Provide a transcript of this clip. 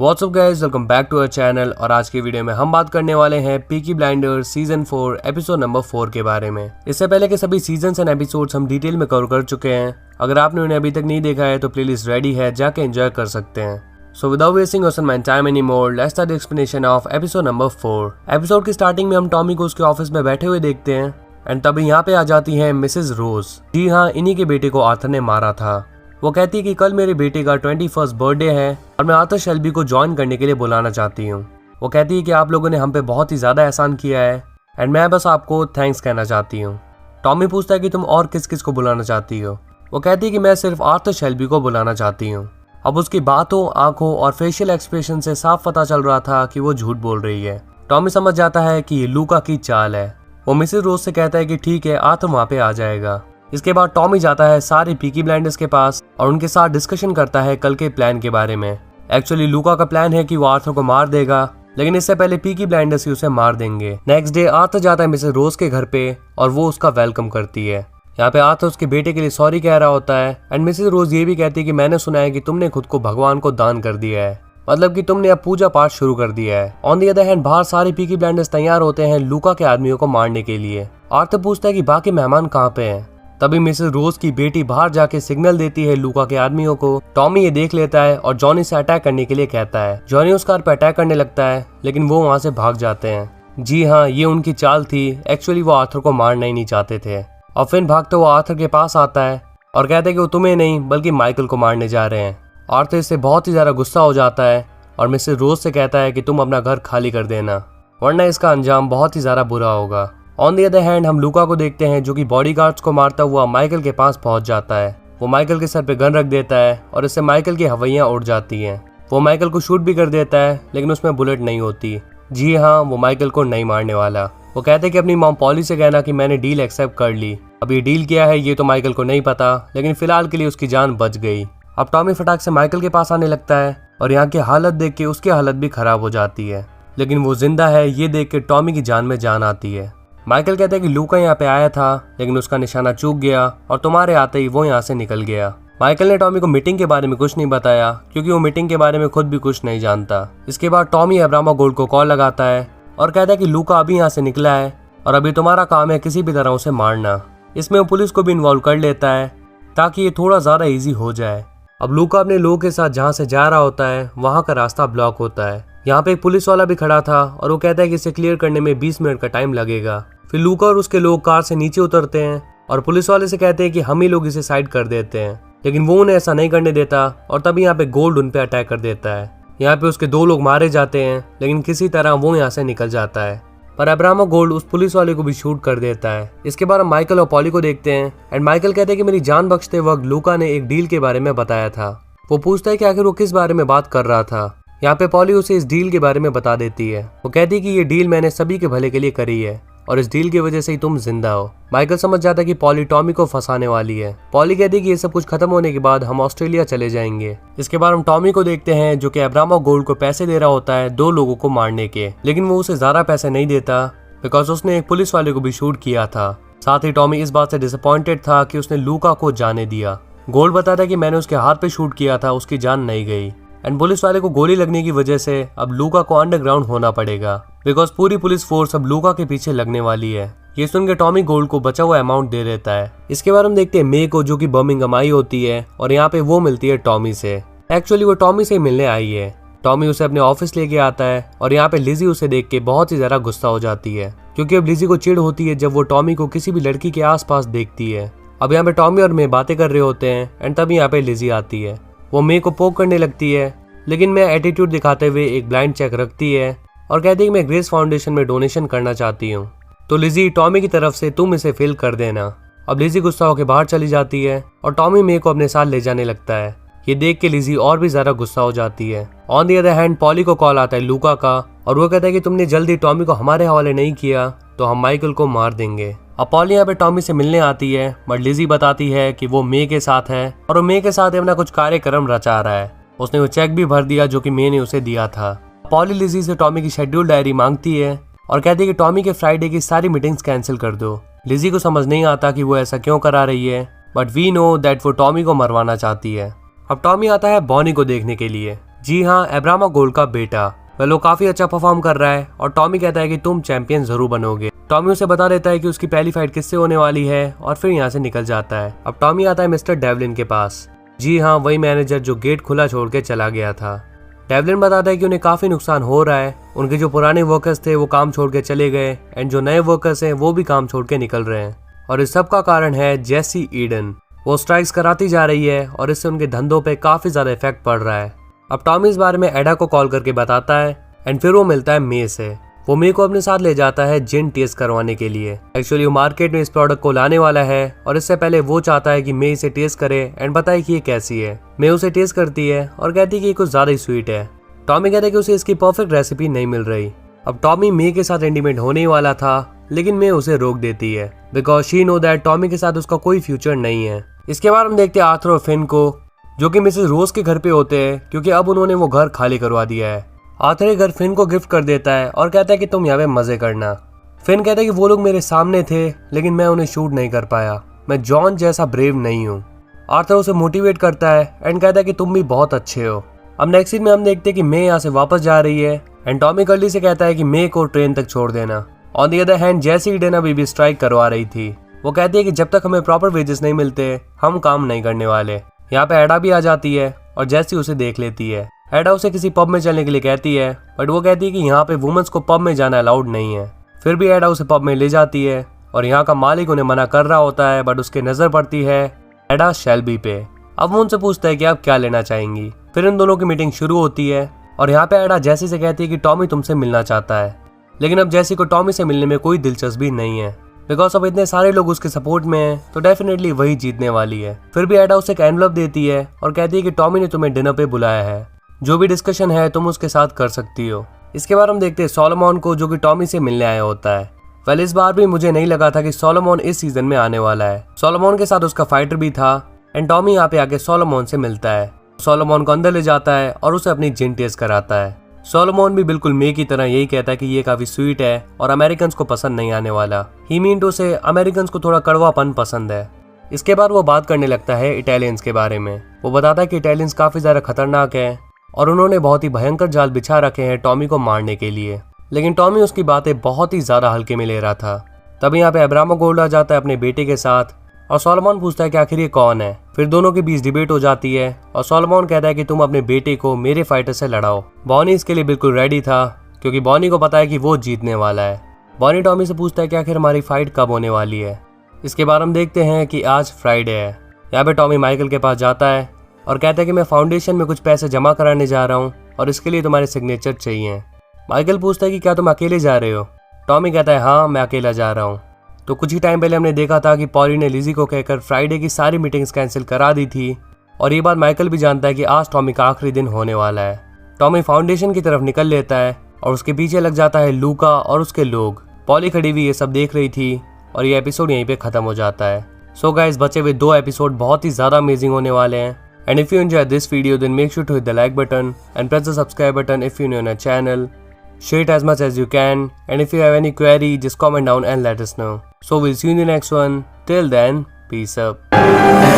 WhatsApp guys, welcome back to our channel. और आज की वीडियो में हम बात करने वाले हैं Peaky blinders season 4 episode number 4 के बारे में। इससे पहले के सभी सीजन्स एंड एपिसोड्स हम डिटेल में कवर कर चुके हैं। अगर आपने उन्हें अभी तक नहीं देखा है तो प्लेलिस्ट रेडी है, जाके एंजॉय कर सकते हैं। So without wasting my time anymore, let's start the explanation of episode number 4। Episode की स्टार्टिंग में हम टॉमी को उसके ऑफिस में बैठे हुए देखते हैं एंड तभी यहाँ पे आ जाती है मिसेस रोज। जी हाँ, इन्हीं के बेटे को आर्थर ने मारा था। वो कहती है कि कल मेरे बेटे का 21st बर्थडे है और मैं आर्थर शेल्बी को ज्वाइन करने के लिए बुलाना चाहती हूँ। वो कहती है कि आप लोगों ने हम पे बहुत ही ज्यादा एहसान किया है एंड मैं बस आपको थैंक्स कहना चाहती हूँ। टॉमी पूछता है कि तुम और किस किस को बुलाना चाहती हो। वो कहती है कि मैं सिर्फ आर्थर शेल्बी को बुलाना चाहती हूँ। अब उसकी बातों, आंखों और फेशियल एक्सप्रेशन से साफ पता चल रहा था कि वो झूठ बोल रही है। टॉमी समझ जाता है कि ये लूका की चाल है। वो मिसेस रोज से कहता है कि ठीक है, आर्थर वहाँ पे आ जाएगा। इसके बाद टॉमी जाता है सारे पीकी ब्लाइंडर्स के पास और उनके साथ डिस्कशन करता है कल के प्लान के बारे में। एक्चुअली लूका का प्लान है कि वो आर्थर को मार देगा, लेकिन इससे पहले पीकी ब्लाइंडर्स ही उसे मार देंगे। नेक्स्ट डे आर्थर जाता है मिसेस रोज के घर पे और वो उसका वेलकम करती है। यहाँ पे आर्थर उसके बेटे के लिए सॉरी कह रहा होता है एंड मिसेस रोज ये भी कहती है कि मैंने सुना है कि तुमने खुद को भगवान को दान कर दिया है, मतलब कि तुमने अब पूजा पाठ शुरू कर दिया है। ऑन दी अदर हैंड बाहर सारे पीकी ब्लाइंडर्स तैयार होते हैं लूका के आदमियों को मारने के लिए। आर्थर पूछता है कि बाकी मेहमान कहाँ पे हैं। तभी मिसेस रोज की बेटी बाहर जाके सिग्नल देती है लूका के आदमियों को। टॉमी ये देख लेता है और जॉनी से अटैक करने के लिए कहता है। जॉनी उस कार पर अटैक करने लगता है लेकिन वो वहाँ से भाग जाते हैं। जी हाँ, ये उनकी चाल थी। एक्चुअली वो आर्थर को मारना ही नहीं चाहते थे। और फिर भागते वो आर्थर के पास आता है और कहते हैं कि वो तुम्हें नहीं बल्कि माइकल को मारने जा रहे हैं। आर्थर इससे बहुत ही ज्यादा गुस्सा हो जाता है और मिसेस रोज से कहता है कि तुम अपना घर खाली कर देना, वरना इसका अंजाम बहुत ही ज्यादा बुरा होगा। ऑन दी अदर हैंड हम लूका को देखते हैं जो कि बॉडीगार्ड्स को मारता हुआ माइकल के पास पहुंच जाता है। वो माइकल के सर पे गन रख देता है और इससे माइकल की हवैयां उड़ जाती हैं। वो माइकल को शूट भी कर देता है लेकिन उसमें बुलेट नहीं होती। जी हाँ, वो माइकल को नहीं मारने वाला। वो कहते हैं कि अपनी मॉम पॉली से कहना कि मैंने डील एक्सेप्ट कर ली। अब ये डील क्या है ये तो माइकल को नहीं पता, लेकिन फिलहाल के लिए उसकी जान बच गई। अब टॉमी फटाक से माइकल के पास आने लगता है और यहाँ की हालत देख के उसकी हालत भी खराब हो जाती है, लेकिन वो जिंदा है ये देख के टॉमी की जान में जान आती है। माइकल कहता है कि लूका यहाँ पे आया था लेकिन उसका निशाना चूक गया और तुम्हारे आते ही वो यहाँ से निकल गया। माइकल ने टॉमी को मीटिंग के बारे में कुछ नहीं बताया क्योंकि वो मीटिंग के बारे में खुद भी कुछ नहीं जानता। इसके बाद टॉमी अब्रामोगोल्ड को कॉल लगाता है और कहता है कि लूका अभी यहाँ से निकला है और अभी तुम्हारा काम है किसी भी तरह उसे मारना। इसमें वो पुलिस को भी इन्वॉल्व कर लेता है ताकि ये थोड़ा ज़्यादा इजी हो जाए। अब लूका अपने लोगों के साथ जहाँ से जा रहा होता है वहाँ का रास्ता ब्लॉक होता है। यहाँ पे एक पुलिस वाला भी खड़ा था और वो कहता है कि इसे क्लियर करने में 20 मिनट का टाइम लगेगा। फिर लूका और उसके लोग कार से नीचे उतरते हैं और पुलिस वाले से कहते हैं कि हम ही लोग इसे साइड कर देते हैं, लेकिन वो उन्हें ऐसा नहीं करने देता और तभी यहाँ पे गोल्ड उन पे अटैक कर देता है। यहाँ पे उसके 2 लोग मारे जाते हैं लेकिन किसी तरह वो यहाँ से निकल जाता है, पर अब्रामोगोल्ड उस पुलिस वाले को भी शूट कर देता है। इसके बाद हम माइकल और पॉली को देखते हैं एंड माइकल कहते हैं कि मेरी जान बख्शते वक्त लूका ने एक डील के बारे में बताया था। वो पूछता है कि आखिर वो किस बारे में बात कर रहा था। यहाँ पे पॉली उसे इस डील के बारे में बता देती है। वो कहती है कि ये डील मैंने सभी के भले के लिए करी है और इस डील की वजह से ही तुम जिंदा हो। माइकल समझ जाता है कि पॉली टॉमी को फंसाने वाली है। पॉली कहती है कि ये सब कुछ खत्म होने के बाद हम ऑस्ट्रेलिया चले जाएंगे। इसके बाद हम टॉमी को देखते हैं जो कि अब्रामोगोल्ड को पैसे दे रहा होता है 2 लोगों को मारने के, लेकिन वो उसे ज्यादा पैसे नहीं देता बिकॉज उसने एक पुलिस वाले को भी शूट किया था। साथ ही टॉमी इस बात से डिसअपॉइंटेड था कि उसने लूका को जाने दिया। गोल्ड बताता है कि मैंने उसके हाथ पे शूट किया था, उसकी जान नहीं गई एंड पुलिस वाले को गोली लगने की वजह से अब लूका को अंडरग्राउंड होना पड़ेगा बिकॉज पूरी पुलिस फोर्स अब लूका के पीछे लगने वाली है। ये सुन के टॉमी गोल्ड को बचा हुआ अमाउंट दे देता है। इसके बाद हम देखते हैं मे को जो कि बर्मिंघम आई होती है और यहाँ पे वो मिलती है टॉमी से। एक्चुअली वो टॉमी से ही मिलने आई है। टॉमी उसे अपने ऑफिस लेके आता है और यहाँ पे लिजी उसे देख के बहुत ही ज्यादा गुस्सा हो जाती है क्योंकि अब लिजी को चिढ़ होती है जब वो टॉमी को किसी भी लड़की के आसपास देखती है। अब यहाँ पे टॉमी और मे बातें कर रहे होते हैं एंड तभी यहाँ पे लिजी आती है। वो मे को पोक करने लगती है लेकिन मैं एटीट्यूड दिखाते हुए एक ब्लाइंड चेक रखती है और कहती है कि मैं ग्रेस फाउंडेशन में डोनेशन करना चाहती हूँ। तो लिजी टॉमी की तरफ से तुम इसे फिल कर देना। अब लिजी गुस्सा होकर बाहर चली जाती है और टॉमी मे को अपने साथ ले जाने लगता है। ये देख के लिजी और भी ज्यादा गुस्सा हो जाती है। On the other hand poly को कॉल आता है लूका का और वो कहता है कि तुमने जल्दी टॉमी को हमारे हवाले नहीं किया तो हम माइकल को मार देंगे। अब पॉली यहाँ पे टॉमी से मिलने आती है बट लिजी बताती है कि वो मे के साथ है और वो मे के साथ अपना कुछ कार्यक्रम रचा रहा है। उसने वो चेक भी भर दिया जो कि मे ने उसे दिया था। पॉली लिजी से टॉमी की शेड्यूल डायरी मांगती है और कहती है कि टॉमी के फ्राइडे की सारी मीटिंग्स कैंसिल कर दो। लिजी को समझ नहीं आता कि वो ऐसा क्यों करा रही है बट वी नो दैट वो टॉमी को मरवाना चाहती है। अब टॉमी आता है बॉनी को देखने के लिए। जी हाँ, अब्रामा गोल्ड का बेटा। वह लोग काफी अच्छा परफॉर्म कर रहा है और टॉमी कहता है कि तुम चैंपियन जरूर बनोगे। टॉमी उसे बता देता है कि उसकी पहली फाइट किससे होने वाली है और फिर यहाँ से निकल जाता है। अब टॉमी आता है मिस्टर डेवलिन के पास। जी हाँ, वही मैनेजर जो गेट खुला छोड़ के चला गया था। डेवलिन बताता है कि उन्हें काफी नुकसान हो रहा है। उनके जो पुराने वर्कर्स थे वो काम छोड़ के चले गए एंड जो नए वर्कर्स हैं वो भी काम छोड़ के निकल रहे हैं और इस सब का कारण है जेसी ईडन। वो स्ट्राइक्स कराती जा रही है और इससे उनके धंधों पे काफी ज्यादा इफेक्ट पड़ रहा है। अब टॉमी इस बारे में एडा को कॉल करके बताता है एंड फिर वो मिलता है मे से। वो मे को अपने साथ ले जाता है जिन टेस्ट करवाने के लिए। एक्चुअली वो मार्केट में इस प्रोडक्ट को लाने वाला है और इससे पहले वो चाहता है कि मे इसे टेस्ट करे एंड बताए कि ये कैसी है। मे उसे टेस्ट करती है और कहती है कि ये कुछ ज्यादा ही स्वीट है। टॉमी कहता है कि उसे इसकी परफेक्ट रेसिपी नहीं मिल रही। अब टॉमी मे के साथ इंटीमेट होने ही वाला था लेकिन मे उसे रोक देती है because she know that Tommy के साथ उसका कोई फ्यूचर नहीं है। इसके बाद हम देखते हैं आर्थर और फिन को जो कि मिसेस रोज के घर पे होते हैं क्योंकि अब उन्होंने वो घर खाली करवा दिया है। आर्थर घर फिन को गिफ्ट कर देता है और कहता है कि तुम यहाँ पे मजे करना। फिन कहता है कि वो लोग मेरे सामने थे लेकिन मैं उन्हें शूट नहीं कर पाया। मैं जॉन जैसा ब्रेव नहीं हूँ। आर्थर उसे मोटिवेट करता है एंड कहता है कि तुम भी बहुत अच्छे हो। अब नेक्स्ट सीन में हम देखते हैं कि मे यहाँ से वापस जा रही है एंड टॉमी कर्ली से कहता है कि मे को ट्रेन तक छोड़ देना। On the other hand Jesse Eden अभी भी स्ट्राइक करवा रही थी। वो कहती है कि जब तक हमें प्रॉपर वेजेस नहीं मिलते हम काम नहीं करने वाले। यहाँ पे एडा भी आ जाती है और जेसी उसे देख लेती है। एडा उसे किसी पब में चलने के लिए कहती है बट वो कहती है कि यहाँ पे वुमेन्स को पब में जाना अलाउड नहीं है। फिर भी एडा उसे पब में ले जाती है और यहाँ का मालिक उन्हें मना कर रहा होता है बट उसके नजर पड़ती है एडा शेल्बी पे। अब वो उनसे पूछता है कि आप क्या लेना चाहेंगी। फिर इन दोनों की मीटिंग शुरू होती है और यहाँ पे एडा जेसी से कहती है कि टॉमी तुमसे मिलना चाहता है। लेकिन अब जेसी को टॉमी से मिलने में कोई दिलचस्पी नहीं है बिकॉज अब इतने सारे लोग उसके सपोर्ट में हैं तो डेफिनेटली वही जीतने वाली है। फिर भी एडा उसे एक एनवलप देती है और कहती है कि टॉमी ने तुम्हें डिनर पे बुलाया है, जो भी डिस्कशन है तुम उसके साथ कर सकती हो। इसके बाद हम देखते हैं सोलोमन को जो कि टॉमी से मिलने आया होता है। वेल इस बार भी मुझे नहीं लगा था कि सोलोमन इस सीजन में आने वाला है। सोलोमन के साथ उसका फाइटर भी था एंड टॉमी यहाँ पे आके सोलोमन से मिलता है। सोलोमन को अंदर ले जाता है और उसे अपनी जिन टेस्ट कराता है। सोलोमन भी बिल्कुल मे की तरह यही कहता है कि ये काफी स्वीट है और अमेरिकन्स को पसंद नहीं आने वाला। ही मीन टू से अमेरिकन्स को थोड़ा कड़वापन पसंद है। इसके बाद वो बात करने लगता है इटालियंस के बारे में। वो बताता है कि इटालियंस काफी ज्यादा खतरनाक है और उन्होंने बहुत ही भयंकर जाल बिछा रखे हैं टॉमी को मारने के लिए। लेकिन टॉमी उसकी बातें बहुत ही ज्यादा हल्के में ले रहा था। तभी यहाँ पे अब्रामा गोल्ड आ जाता है अपने बेटे के साथ और सोलोमन पूछता है कि आखिर ये कौन है। फिर दोनों के बीच डिबेट हो जाती है और सोलोमन कहता है कि तुम अपने बेटे को मेरे फाइटर से लड़ाओ। बॉनी इसके लिए बिल्कुल रेडी था क्योंकि बॉनी को पता है कि वो जीतने वाला है। बॉनी टॉमी से पूछता है कि आखिर हमारी फाइट कब होने वाली है। इसके बाद हम देखते हैं कि आज फ्राइडे है। यहाँ पे टॉमी माइकल के पास जाता है और कहता है कि मैं फाउंडेशन में कुछ पैसे जमा कराने जा रहा हूँ और इसके लिए तुम्हारे सिग्नेचर चाहिए। माइकल पूछता है कि क्या तुम अकेले जा रहे हो। टॉमी कहता है हाँ मैं अकेला जा रहा हूँ। तो कुछ ही टाइम पहले हमने देखा था कि पॉली ने लिजी को कहकर फ्राइडे की सारी मीटिंग्स कैंसिल करा दी थी और ये बात माइकल भी जानता है कि आज टॉमी का आखिरी दिन होने वाला है। टॉमी फाउंडेशन की तरफ निकल लेता है और उसके पीछे लग जाता है लूका और उसके लोग। पॉली खड़ी हुई ये सब देख रही थी और ये एपिसोड यहीं पे खत्म हो जाता है। सो गाइस बचे हुए 2 एपिसोड बहुत ही ज्यादा अमेजिंग होने वाले हैं। And if you enjoy this video then make sure to hit the like button and press the subscribe button if you're new on our channel. Share it as much as you can, and if you have any query just comment down and let us know. So we'll see you in the next one. Till then, peace up.